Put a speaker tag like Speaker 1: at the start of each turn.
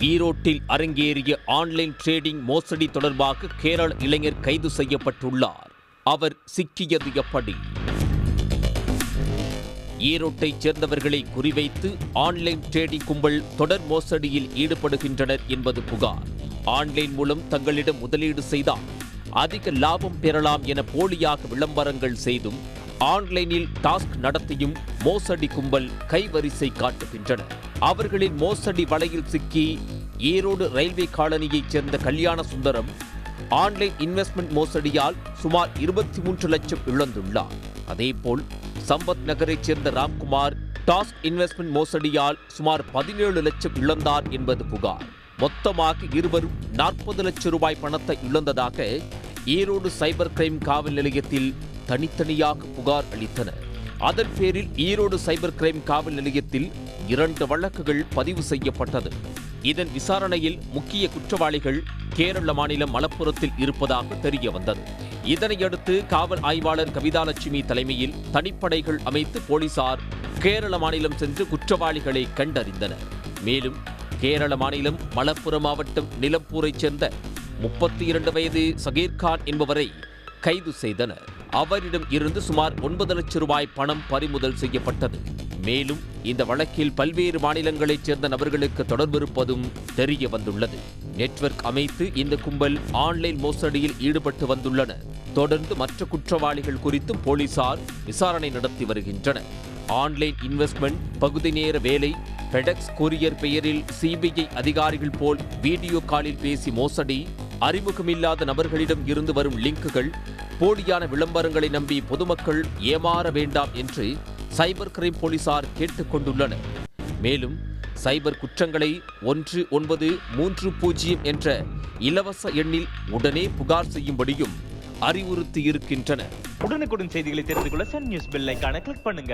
Speaker 1: ஈரோட்டில் அரங்கேறிய online trading மோசடி தொடர்பாக கேரள இளைஞர் கைது செய்யப்பட்டுள்ளார். அவர் சிக்கியது எப்படி? ஈரோட்டைச் சேர்ந்தவர்களை குறிவைத்து ஆன்லைன் ட்ரேடிங் கும்பல் தொடர் மோசடியில் ஈடுபடுகின்றனர் என்பது புகார். ஆன்லைன் மூலம் தங்களிடம் முதலீடு செய்தால் அதிக லாபம் பெறலாம் என போலியாக விளம்பரங்கள் செய்தும் ஆன்லைனில் டாஸ்க் நடத்தியும் மோசடி கும்பல் கைவரிசை காட்டுகின்றனர். அவர்களின் மோசடி வலையில் சிக்கி ஈரோடு ரயில்வே காலனியைச் சேர்ந்த கல்யாண சுந்தரம் ஆன்லைன் இன்வெஸ்ட்மெண்ட் மோசடியால் சுமார் 23 லட்சம் இழந்துள்ளார். அதேபோல் சம்பத் நகரைச் சேர்ந்த ராம்குமார் டாஸ்க் இன்வெஸ்ட்மெண்ட் மோசடியால் சுமார் 17 லட்சம் இழந்தார் என்பது புகார். மொத்தமாக இருவரும் 40 லட்சம் ரூபாய் பணத்தை இழந்ததாக ஈரோடு சைபர் கிரைம் காவல் நிலையத்தில் தனித்தனியாக புகார் அளித்தனர். அதன் பேரில் ஈரோடு சைபர் கிரைம் காவல் நிலையத்தில் 2 வழக்குகள் பதிவு செய்யப்பட்டது. இதன் விசாரணையில் முக்கிய குற்றவாளிகள் கேரள மாநிலம் மலப்புரத்தில் இருப்பதாக தெரிய வந்தது. இதனையடுத்து காவல் ஆய்வாளர் கவிதாலட்சுமி தலைமையில் தனிப்படைகள் அமைத்து போலீசார் கேரள மாநிலம் சென்று குற்றவாளிகளை கண்டறிந்தனர். மேலும் கேரள மாநிலம் மலப்புரம் மாவட்டம் நிலம்பூரைச் சேர்ந்த 32 வயது சகீர்கான் என்பவரை கைது செய்தனர். அவரிடம் இருந்து சுமார் 9 லட்சம் ரூபாய் பணம் பறிமுதல் செய்யப்பட்டது. மேலும் இந்த வழக்கில் பல்வேறு மாநிலங்களைச் சேர்ந்த நபர்களுக்கு தொடர்பு இருப்பதும் தெரிய வந்துள்ளது. நெட்வொர்க் அமைத்து இந்த கும்பல் ஆன்லைன் மோசடியில் ஈடுபட்டு வந்துள்ளனர். தொடர்ந்து மற்ற குற்றவாளிகள் குறித்தும் போலீசார் விசாரணை நடத்தி வருகின்றனர். ஆன்லைன் இன்வெஸ்ட்மெண்ட், பகுதி நேர வேலை, பெடெக்ஸ் கொரியர் பெயரில் சிபிஐ அதிகாரிகள் போல் வீடியோ காலில் பேசி மோசடி, அறிமுகமில்லாத நபர்களிடம் இருந்து வரும் லிங்குகள், போலியான விளம்பரங்களை நம்பி பொதுமக்கள் ஏமாற வேண்டாம் என்று சைபர் கிரைம் போலீசார் கேட்டுக் கொண்டுள்ளனர். மேலும் சைபர் குற்றங்களை 1930 என்ற இலவச எண்ணில் உடனே புகார் செய்யும்படியும் அறிவுறுத்தி இருக்கின்றனர்.
Speaker 2: உடனுக்குடன் செய்திகளை தெரிந்து கொள்ள சன் நியூஸ் பெல் ஐகானை கிளிக் பண்ணுங்க.